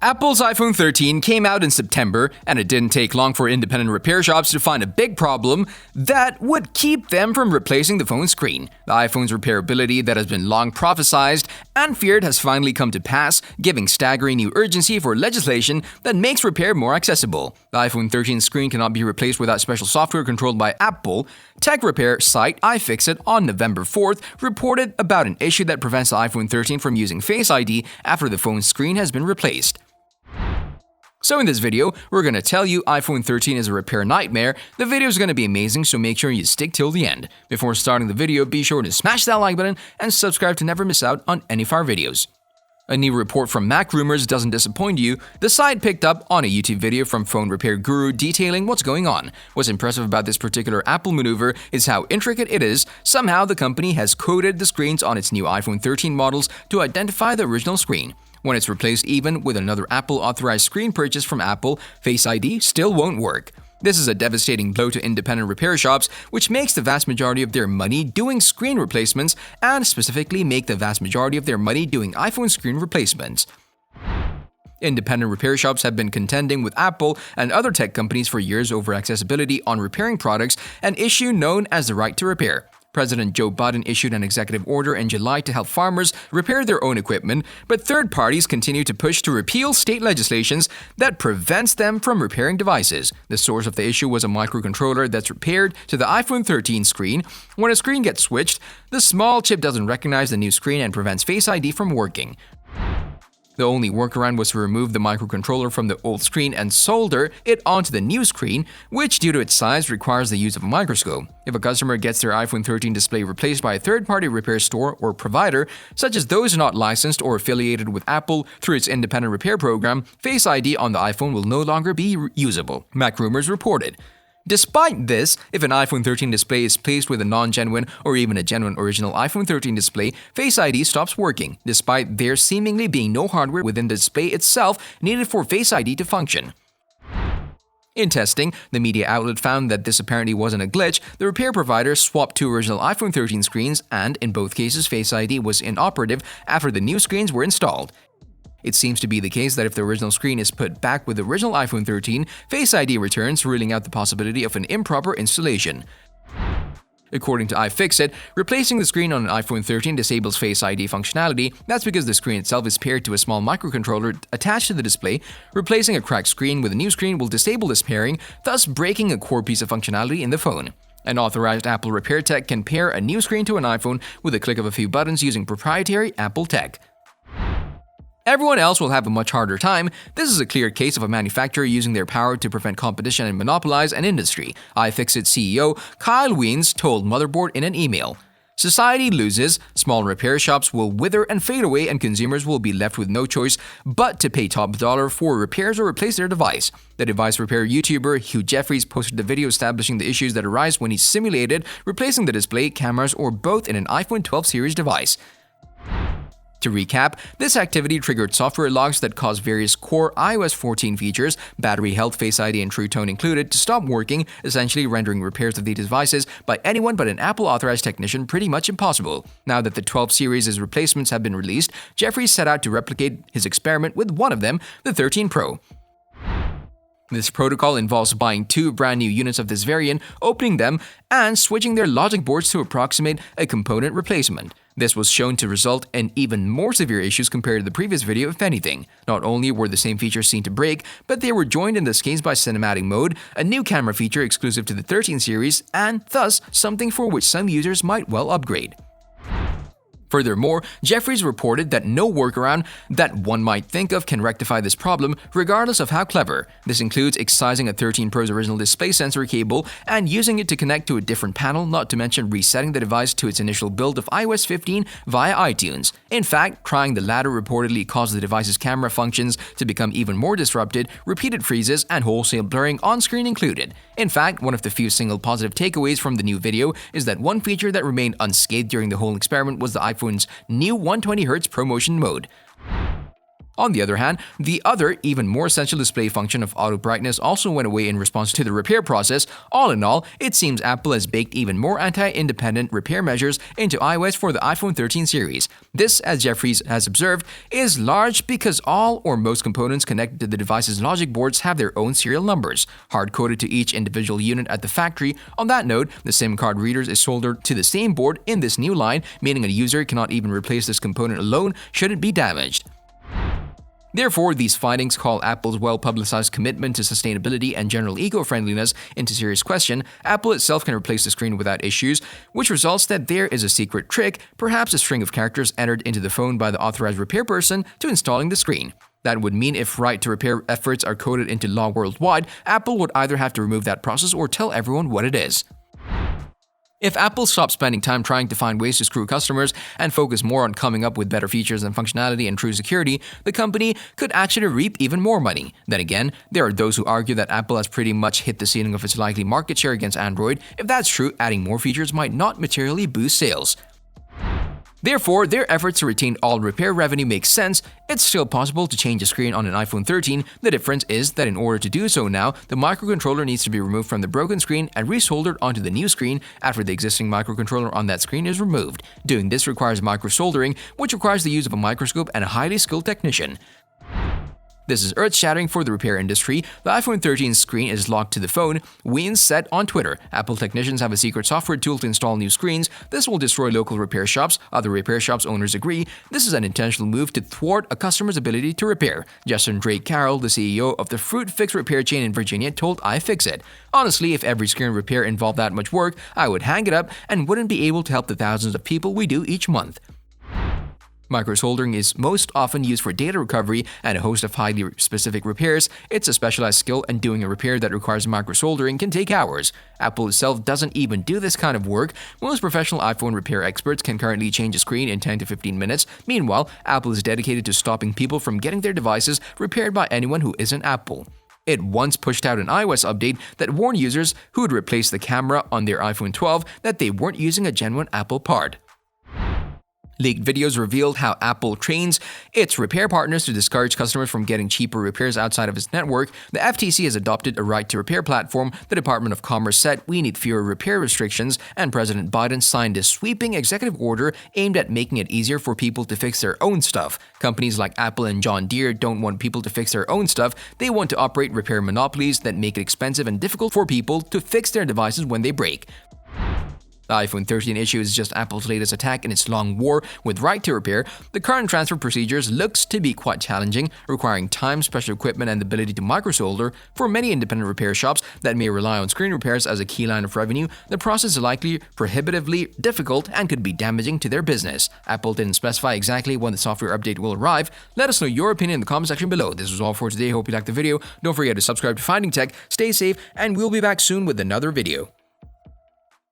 Apple's iPhone 13 came out in September, and it didn't take long for independent repair shops to find a big problem that would keep them from replacing the phone screen. The iPhone's repairability that has been long prophesized and feared has finally come to pass, giving staggering new urgency for legislation that makes repair more accessible. The iPhone 13 screen cannot be replaced without special software controlled by Apple. Tech repair site iFixit on November 4th reported about an issue that prevents the iPhone 13 from using Face ID after the phone's screen has been replaced. So in this video, we're going to tell you iPhone 13 is a repair nightmare. The video is going to be amazing, so make sure you stick till the end. Before starting the video, be sure to smash that like button and subscribe to never miss out on any of our videos. A new report from Mac Rumors doesn't disappoint you. The site picked up on a YouTube video from phone repair guru detailing what's going on. What's impressive about this particular Apple maneuver is how intricate it is. Somehow, the company has coded the screens on its new iPhone 13 models to identify the original screen. When it's replaced even with another Apple-authorized screen purchase from Apple, Face ID still won't work. This is a devastating blow to independent repair shops, which makes the vast majority of their money doing screen replacements and specifically make the vast majority of their money doing iPhone screen replacements. Independent repair shops have been contending with Apple and other tech companies for years over accessibility on repairing products, an issue known as the right to repair. President Joe Biden issued an executive order in July to help farmers repair their own equipment, but third parties continue to push to repeal state legislations that prevents them from repairing devices. The source of the issue was a microcontroller that's repaired to the iPhone 13 screen. When a screen gets switched, the small chip doesn't recognize the new screen and prevents Face ID from working. The only workaround was to remove the microcontroller from the old screen and solder it onto the new screen, which due to its size requires the use of a microscope. If a customer gets their iPhone 13 display replaced by a third-party repair store or provider, such as those not licensed or affiliated with Apple through its independent repair program, Face ID on the iPhone will no longer be usable, Mac Rumors reported. Despite this, if an iPhone 13 display is placed with a non-genuine or even a genuine original iPhone 13 display, Face ID stops working, despite there seemingly being no hardware within the display itself needed for Face ID to function. In testing, the media outlet found that this apparently wasn't a glitch. The repair provider swapped two original iPhone 13 screens, and in both cases, Face ID was inoperative after the new screens were installed. It seems to be the case that if the original screen is put back with the original iPhone 13, Face ID returns, ruling out the possibility of an improper installation. According to iFixit, replacing the screen on an iPhone 13 disables Face ID functionality. That's because the screen itself is paired to a small microcontroller attached to the display. Replacing a cracked screen with a new screen will disable this pairing, thus breaking a core piece of functionality in the phone. An authorized Apple repair tech can pair a new screen to an iPhone with a click of a few buttons using proprietary Apple tech. Everyone else will have a much harder time. This is a clear case of a manufacturer using their power to prevent competition and monopolize an industry, iFixit CEO Kyle Wiens told Motherboard in an email. Society loses, small repair shops will wither and fade away, and consumers will be left with no choice but to pay top dollar for repairs or replace their device. The device repair YouTuber Hugh Jeffries posted a video establishing the issues that arise when he simulated replacing the display, cameras, or both in an iPhone 12 series device. To recap, this activity triggered software logs that caused various core iOS 14 features, battery health, Face ID, and True Tone included, to stop working, essentially rendering repairs of these devices by anyone but an Apple-authorized technician pretty much impossible. Now that the 12 series' replacements have been released, Jeffries set out to replicate his experiment with one of them, the 13 Pro. This protocol involves buying two brand new units of this variant, opening them, and switching their logic boards to approximate a component replacement. This was shown to result in even more severe issues compared to the previous video, if anything. Not only were the same features seen to break, but they were joined in this case by cinematic mode, a new camera feature exclusive to the 13 series, and thus something for which some users might well upgrade. Furthermore, Jeffries reported that no workaround that one might think of can rectify this problem, regardless of how clever. This includes excising a 13 Pro's original display sensor cable and using it to connect to a different panel, not to mention resetting the device to its initial build of iOS 15 via iTunes. In fact, trying the latter reportedly caused the device's camera functions to become even more disrupted, repeated freezes, and wholesale blurring on-screen included. In fact, one of the few single positive takeaways from the new video is that one feature that remained unscathed during the whole experiment was the iPhone's new 120Hz ProMotion mode. On the other hand, the other, even more essential display function of auto brightness also went away in response to the repair process. All in all, it seems Apple has baked even more anti-independent repair measures into iOS for the iPhone 13 series. This, as Jeffries has observed, is large because all or most components connected to the device's logic boards have their own serial numbers, hard-coded to each individual unit at the factory. On that note, the SIM card readers is soldered to the same board in this new line, meaning a user cannot even replace this component alone should it be damaged. Therefore, these findings call Apple's well-publicized commitment to sustainability and general eco-friendliness into serious question. Apple itself can replace the screen without issues, which results that there is a secret trick, perhaps a string of characters entered into the phone by the authorized repair person, to installing the screen. That would mean if right-to-repair efforts are coded into law worldwide, Apple would either have to remove that process or tell everyone what it is. If Apple stopped spending time trying to find ways to screw customers and focus more on coming up with better features and functionality and true security, the company could actually reap even more money. Then again, there are those who argue that Apple has pretty much hit the ceiling of its likely market share against Android. If that's true, adding more features might not materially boost sales. Therefore, their efforts to retain all repair revenue make sense. It's still possible to change a screen on an iPhone 13. The difference is that in order to do so now, the microcontroller needs to be removed from the broken screen and resoldered onto the new screen after the existing microcontroller on that screen is removed. Doing this requires microsoldering, which requires the use of a microscope and a highly skilled technician. This is earth-shattering for the repair industry. The iPhone 13 screen is locked to the phone, Wien said on Twitter. Apple technicians have a secret software tool to install new screens. This will destroy local repair shops. Other repair shops owners agree. This is an intentional move to thwart a customer's ability to repair. Justin Drake Carroll, the CEO of the Fruit Fix repair chain in Virginia, told iFixit, "Honestly, if every screen repair involved that much work, I would hang it up and wouldn't be able to help the thousands of people we do each month." Microsoldering is most often used for data recovery and a host of highly specific repairs. It's a specialized skill, and doing a repair that requires microsoldering can take hours. Apple itself doesn't even do this kind of work. Most professional iPhone repair experts can currently change a screen in 10 to 15 minutes. Meanwhile, Apple is dedicated to stopping people from getting their devices repaired by anyone who isn't Apple. It once pushed out an iOS update that warned users who would replace the camera on their iPhone 12 that they weren't using a genuine Apple part. Leaked videos revealed how Apple trains its repair partners to discourage customers from getting cheaper repairs outside of its network. The FTC has adopted a right-to-repair platform. The Department of Commerce said we need fewer repair restrictions, and President Biden signed a sweeping executive order aimed at making it easier for people to fix their own stuff. Companies like Apple and John Deere don't want people to fix their own stuff. They want to operate repair monopolies that make it expensive and difficult for people to fix their devices when they break. The iPhone 13 issue is just Apple's latest attack in its long war with right-to-repair. The current transfer procedures looks to be quite challenging, requiring time, special equipment, and the ability to microsolder. For many independent repair shops that may rely on screen repairs as a key line of revenue, the process is likely prohibitively difficult and could be damaging to their business. Apple didn't specify exactly when the software update will arrive. Let us know your opinion in the comment section below. This was all for today. Hope you liked the video. Don't forget to subscribe to Finding Tech, stay safe, and we'll be back soon with another video.